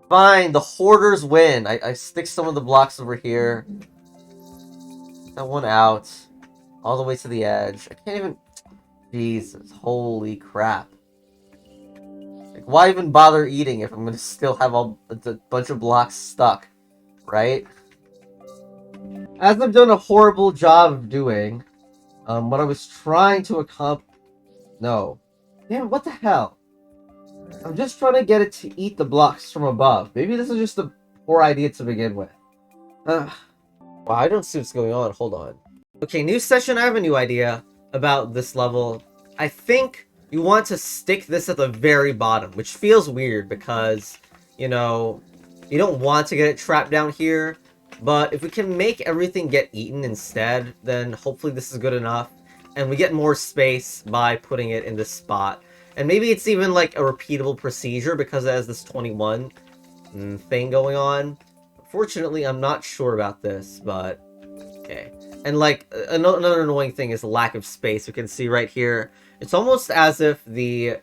Fine, the hoarders win. I stick some of the blocks over here. Get that one out. All the way to the edge. I can't even... Jesus, holy crap. Like, why even bother eating if I'm gonna still have a bunch of blocks stuck, right? As I've done a horrible job of doing, what I was trying to accomplish... No. Damn, what the hell? I'm just trying to get it to eat the blocks from above. Maybe this is just a poor idea to begin with. Wow, I don't see what's going on. Hold on. Okay, new session. I have a new idea about this level. I think you want to stick this at the very bottom, which feels weird because, you know, you don't want to get it trapped down here. But if we can make everything get eaten instead, then hopefully this is good enough. And we get more space by putting it in this spot. And maybe it's even like a repeatable procedure because it has this 21 thing going on. Fortunately, I'm not sure about this, but okay. And like another annoying thing is the lack of space. You can see right here. It's almost as if the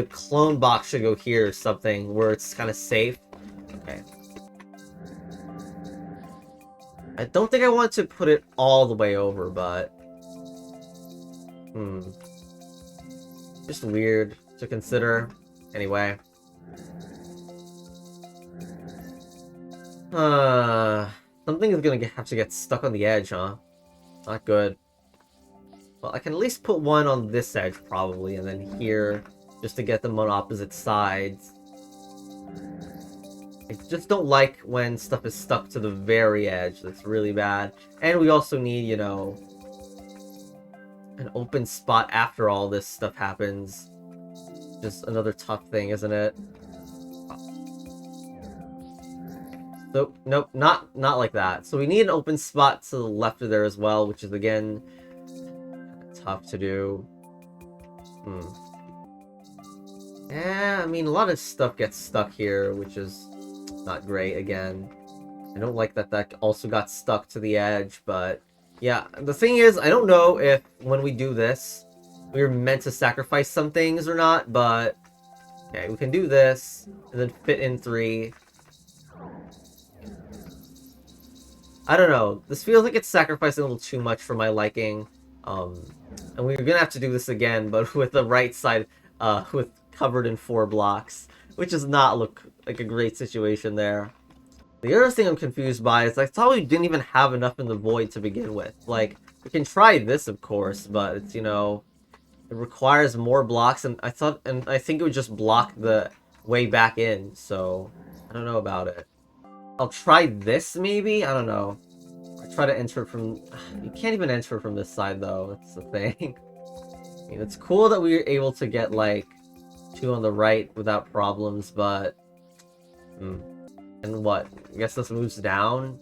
clone box should go here or something where it's kind of safe. Okay. I don't think I want to put it all the way over, but just weird to consider. Anyway. Something is gonna have to get stuck on the edge, huh? Not good. Well, I can at least put one on this edge, probably, and then here, just to get them on opposite sides. I just don't like when stuff is stuck to the very edge. That's really bad. And we also need, you know, an open spot after all this stuff happens. Just another tough thing, isn't it? So, nope, not like that. So we need an open spot to the left of there as well, which is, again, tough to do. Yeah, I mean, a lot of stuff gets stuck here, which is not great, again. I don't like that that also got stuck to the edge, but... Yeah, the thing is, I don't know if, when we do this, we're meant to sacrifice some things or not, but... Okay, we can do this, and then fit in 3... I don't know. This feels like it's sacrificing a little too much for my liking. And we're gonna have to do this again, but with the right side, with covered in 4 blocks, which does not look like a great situation there. The other thing I'm confused by is I thought we didn't even have enough in the void to begin with. Like, we can try this, of course, but it's, you know, it requires more blocks, and I think it would just block the way back in, so I don't know about it. I'll try this, maybe? I don't know. Or try to enter from... You can't even enter from this side, though. That's the thing. mean, it's cool that we were able to get, like, 2 on the right without problems, but... And what? I guess this moves down?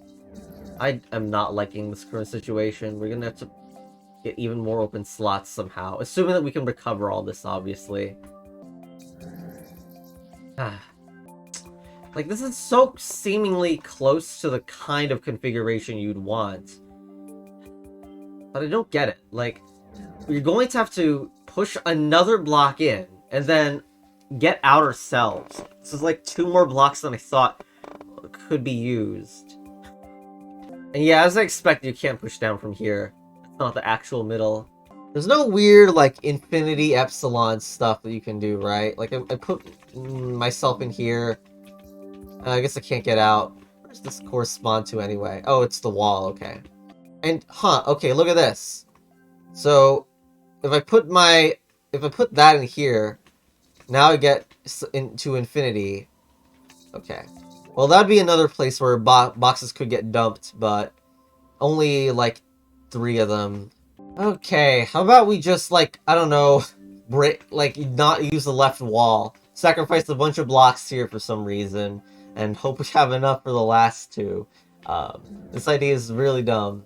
I am not liking this current situation. We're gonna have to get even more open slots somehow. Assuming that we can recover all this, obviously. Like, this is so seemingly close to the kind of configuration you'd want. But I don't get it. Like, we're going to have to push another block in, and then get out ourselves. This is like 2 more blocks than I thought could be used. And yeah, as I expected, you can't push down from here. It's not the actual middle. There's no weird, like, infinity epsilon stuff that you can do, right? Like, I put myself in here. I guess I can't get out. Where does this correspond to anyway? Oh, it's the wall, okay. And, okay, look at this. So, if I put that in here, now I get into infinity. Okay. Well, that'd be another place where boxes could get dumped, but only, like, 3 of them. Okay, how about we just, like, I don't know, not use the left wall. Sacrifice a bunch of blocks here for some reason, and hope we have enough for the last 2. This idea is really dumb,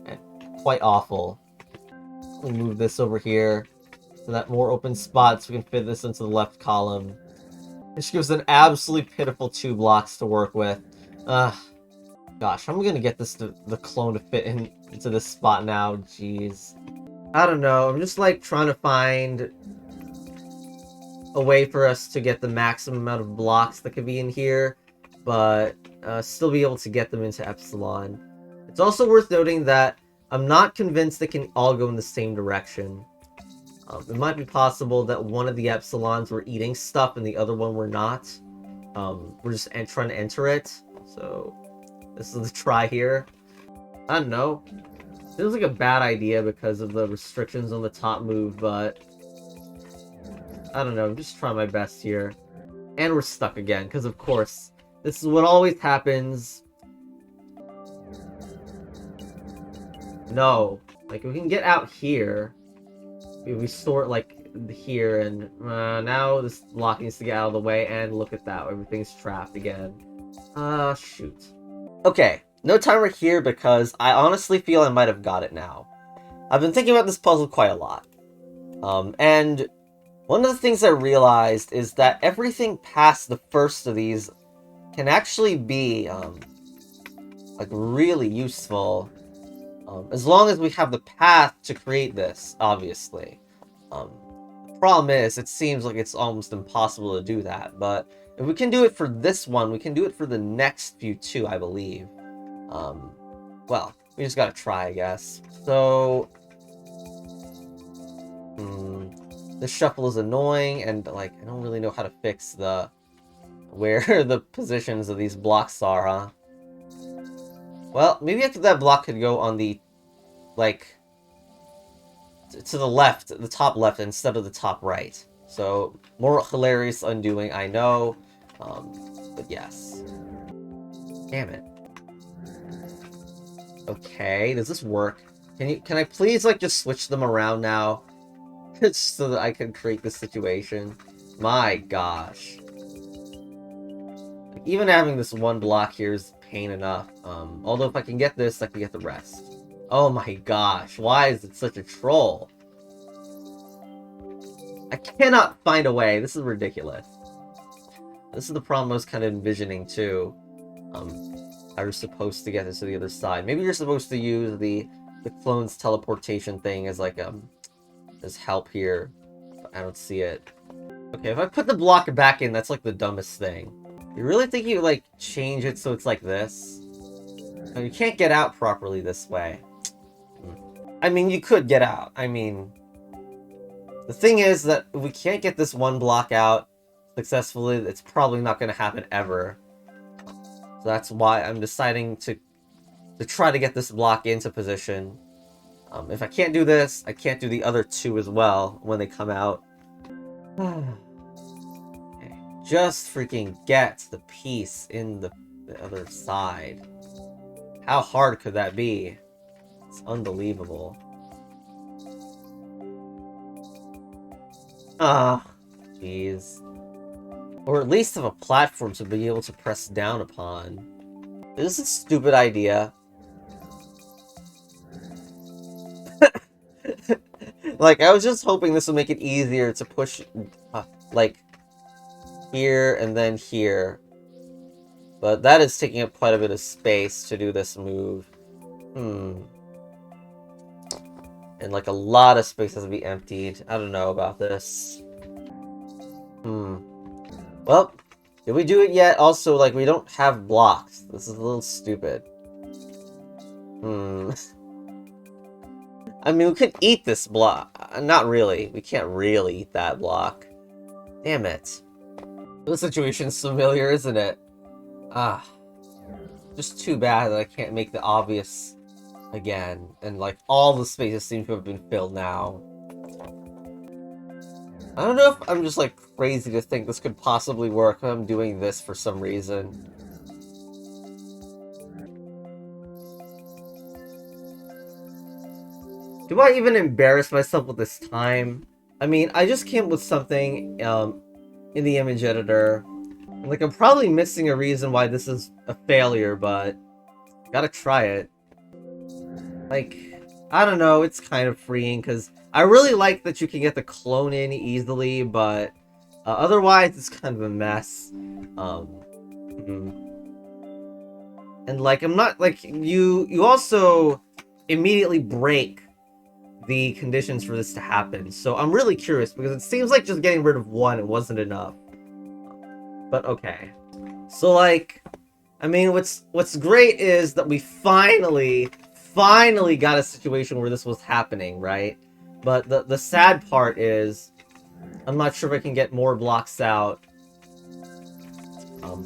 and quite awful. We'll move this over here, so that more open spots we can fit this into the left column. Which gives an absolutely pitiful 2 blocks to work with. Gosh, I'm gonna get the clone to fit into this spot now. Jeez. I don't know. I'm just like trying to find a way for us to get the maximum amount of blocks that could be in here, but still be able to get them into Epsilon. It's also worth noting that I'm not convinced they can all go in the same direction. It might be possible that one of the Epsilons were eating stuff and the other one were not. We're just trying to enter it, so this is the try here. I don't know. Feels like a bad idea because of the restrictions on the top move, but I don't know. I'm just trying my best here. And we're stuck again, because of course, this is what always happens. No. Like, we can get out here. We store it, like, here, and now this block needs to get out of the way, and look at that. Everything's trapped again. Shoot. Okay. No timer here because I honestly feel I might have got it now. I've been thinking about this puzzle quite a lot. And one of the things I realized is that everything past the first of these can actually be, like, really useful. As long as we have the path to create this, obviously. The problem is, it seems like it's almost impossible to do that, but if we can do it for this one, we can do it for the next few too, I believe. Well, we just gotta try, I guess. So... this shuffle is annoying, and, like, I don't really know how to fix where the positions of these blocks are, huh? Well, maybe after that block could go on the, like, to the left, the top left, instead of the top right. So, more hilarious undoing, I know, but yes. Damn it. Okay, does this work? Can I please, like, just switch them around now? So that I can create this situation. My gosh. Like, even having this one block here is pain enough. Although if I can get this, I can get the rest. Oh my gosh, why is it such a troll? I cannot find a way. This is ridiculous. This is the problem I was kind of envisioning too. I was supposed to get this to the other side. Maybe you're supposed to use the clone's teleportation thing as like as help here. I don't see it. Okay, if I put the block back in, that's like the dumbest thing. You really think you like change it so it's like this? No, you can't get out properly this way. I mean, you could get out. I mean, the thing is that if we can't get this one block out successfully, it's probably not going to happen ever. So that's why I'm deciding to try to get this block into position. If I can't do this, I can't do the other 2 as well when they come out. Okay. Just freaking get the piece in the other side. How hard could that be? It's unbelievable. Ah, jeez. Or at least have a platform to be able to press down upon. This is a stupid idea. Like, I was just hoping this would make it easier to push, like, here and then here. But that is taking up quite a bit of space to do this move. And, like, a lot of space has to be emptied. I don't know about this. Well, did we do it yet? Also, like, we don't have blocks. This is a little stupid. I mean, we could eat this block. Not really. We can't really eat that block. Damn it. The situation's familiar, isn't it? Ah. Just too bad that I can't make the obvious again. And, like, all the spaces seem to have been filled now. I don't know if I'm just, like, crazy to think this could possibly work if I'm doing this for some reason. Do I even embarrass myself with this time? I mean, I just came up with something in the image editor. Like, I'm probably missing a reason why this is a failure, but gotta try it. Like, I don't know, it's kind of freeing, because I really like that you can get the clone in easily, but otherwise it's kind of a mess. And, like, I'm not, like, you also immediately break the conditions for this to happen, so I'm really curious, because it seems like just getting rid of one wasn't enough. But okay. So, like, I mean, what's great is that we finally got a situation where this was happening, right? But the sad part is, I'm not sure if I can get more blocks out.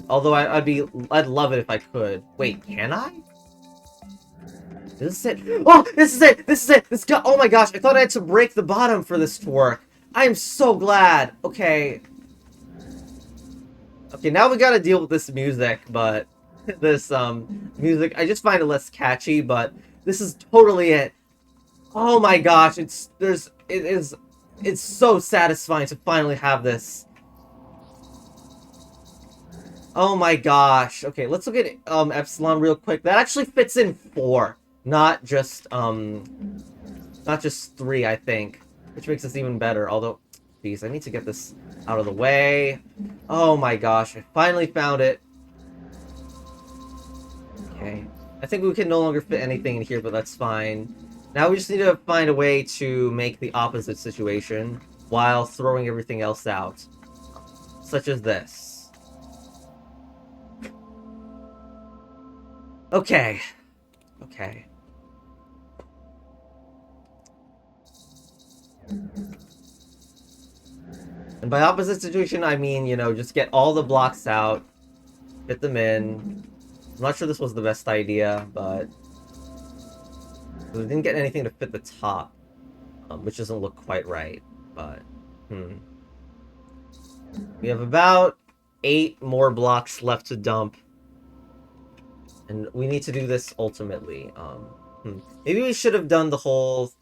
Although I'd love it if I could. Wait, can I? This is it. Oh, this is it! This is it! Oh my gosh, I thought I had to break the bottom for this to work. I am so glad. Okay. Okay, now we gotta deal with this music, but this music, I just find it less catchy, but this is totally it. Oh my gosh, it's so satisfying to finally have this. Oh my gosh. Okay, let's look at Epsilon real quick. That actually fits in 4, not just 3, I think, which makes this even better. Although, geez, I need to get this out of the way. Oh my gosh, I finally found it. Okay. I think we can no longer fit anything in here, but that's fine. Now we just need to find a way to make the opposite situation while throwing everything else out. Such as this. Okay. Okay. And by opposite situation, I mean, you know, just get all the blocks out, fit them in. I'm not sure this was the best idea, but we didn't get anything to fit the top, which doesn't look quite right, but, We have about 8 more blocks left to dump, and we need to do this ultimately. Maybe we should have done the whole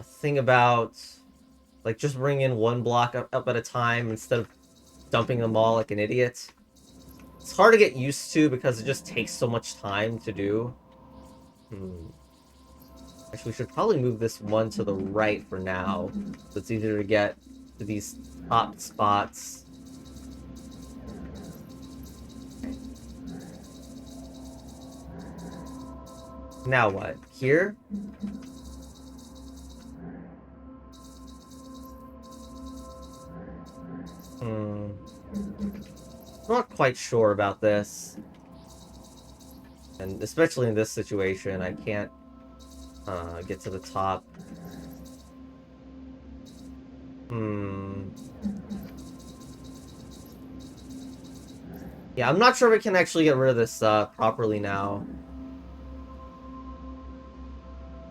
thing about, like, just bring in 1 block up at a time instead of dumping them all like an idiot. It's hard to get used to because it just takes so much time to do. Actually, we should probably move this one to the right for now, so it's easier to get to these top spots. Now what? Here? Not quite sure about this. And especially in this situation, I can't get to the top. Yeah, I'm not sure if I can actually get rid of this properly now.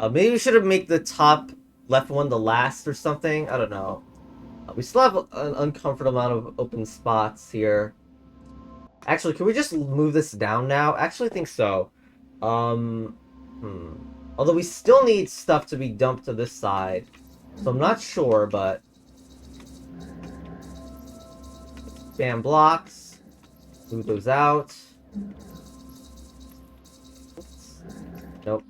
Maybe we should have made the top left one the last or something. I don't know. We still have an uncomfortable amount of open spots here. Actually, can we just move this down now? I actually think so. Although we still need stuff to be dumped to this side. So I'm not sure, but spam blocks. Move those out. Oops. Nope.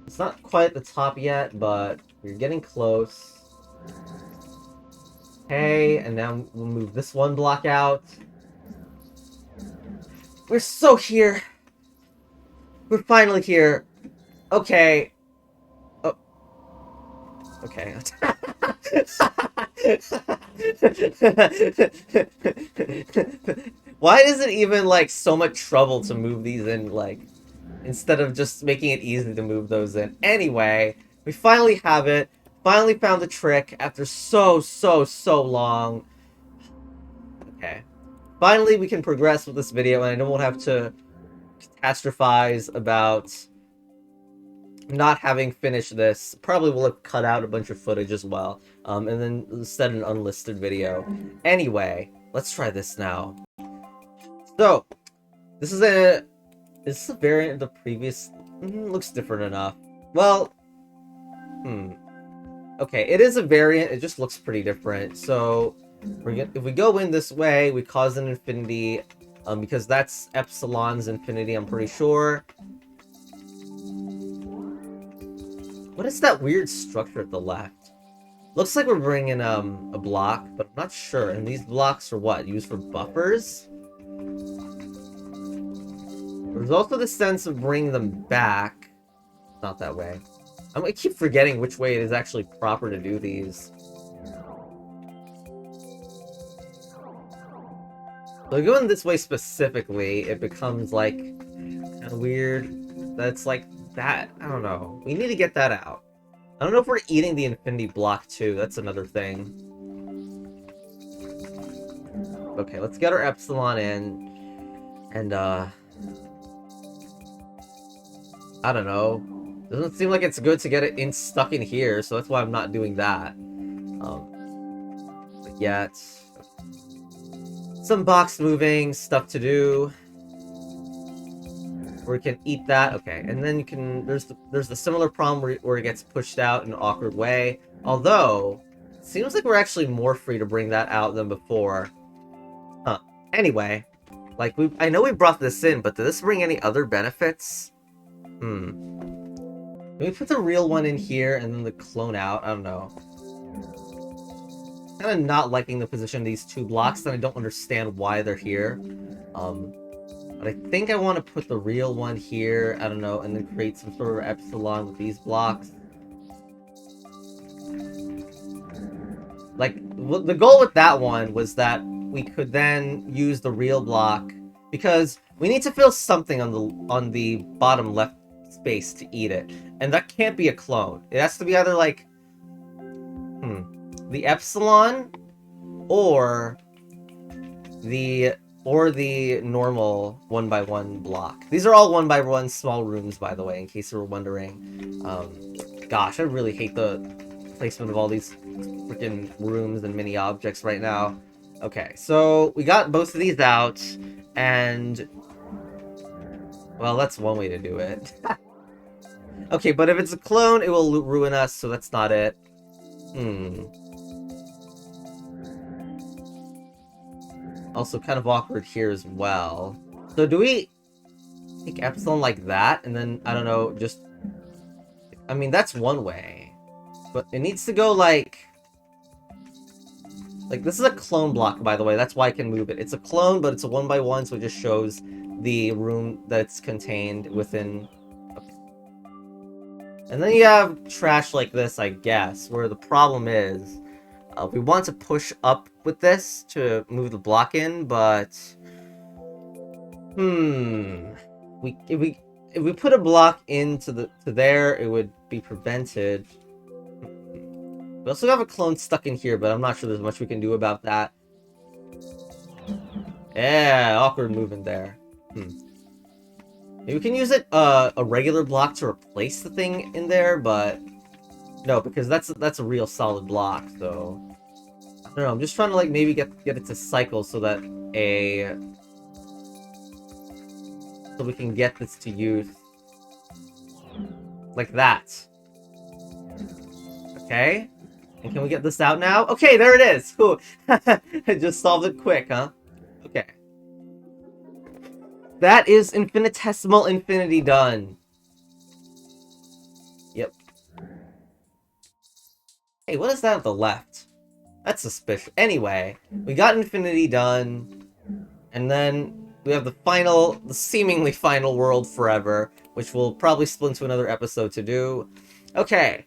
It's not quite at the top yet, but we're getting close. Okay, and now we'll move this one block out. We're so here. We're finally here. Okay. Oh. Okay. Why is it even, like, so much trouble to move these in, like, instead of just making it easy to move those in? Anyway, we finally have it. Finally found the trick after so long. Okay. Finally, we can progress with this video, and I don't have to catastrophize about not having finished this. Probably will have cut out a bunch of footage as well, and then set an unlisted video. Anyway, let's try this now. So, this is a variant of the previous. Looks different enough. Well, okay, it is a variant. It just looks pretty different. So, if we go in this way, we cause an infinity, because that's Epsilon's infinity. I'm pretty sure. What is that weird structure at the left? Looks like we're bringing a block, but I'm not sure. And these blocks are what? Used for buffers? There's also the sense of bringing them back. Not that way. I keep forgetting which way it is actually proper to do these. So going this way specifically, it becomes like kind of weird. That's like that. I don't know. We need to get that out. I don't know if we're eating the infinity block too. That's another thing. Okay, let's get our epsilon in. And I don't know. Doesn't seem like it's good to get it stuck in here, so that's why I'm not doing that. But yeah, it's some box moving stuff to do. Where we can eat that. Okay, and then you can. There's the similar problem where it gets pushed out in an awkward way. Although, it seems like we're actually more free to bring that out than before. Huh. Anyway, like I know we brought this in, but did this bring any other benefits? Can we put the real one in here and then the clone out? I don't know. Kind of not liking the position of these two blocks, and I don't understand why they're here. But I think I want to put the real one here, I don't know, and then create some sort of epsilon with these blocks. Like, the goal with that one was that we could then use the real block, because we need to fill something on the bottom left space to eat it. And that can't be a clone. It has to be either, like, the epsilon, or the normal 1x1 block. These are all 1x1 small rooms, by the way, in case you were wondering. Gosh, I really hate the placement of all these freaking rooms and mini objects right now. Okay, so we got both of these out, and well, that's one way to do it. Okay, but if it's a clone, it will ruin us, so that's not it. Also kind of awkward here as well. So do we take epsilon like that, and then, I don't know, just... I mean, that's one way. But it needs to go like... Like, this is a clone block, by the way. That's why I can move it. It's a clone, but it's a 1x1, so it just shows the room that it's contained within. Okay. And then you have trash like this, I guess, where the problem is, we want to push up with this to move the block in, but... If we put a block into to there, it would be prevented. We also have a clone stuck in here, but I'm not sure there's much we can do about that. Yeah, awkward movement there. Maybe we can use it a regular block to replace the thing in there, but no, because that's a real solid block. So I don't know. I'm just trying to like maybe get it to cycle so that so we can get this to use like that. Okay. And can we get this out now? Okay, there it is! Whew. I just solved it quick, huh? Okay. That is Infinitesimal Infinity done. Yep. Hey, what is that at the left? That's suspicious. Anyway, we got Infinity done, and then we have the seemingly final world forever, which we'll probably split into another episode to do. Okay.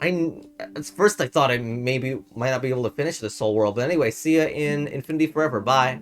At first I thought I maybe might not be able to finish this whole world, but anyway, see ya in Infinity Forever. Bye.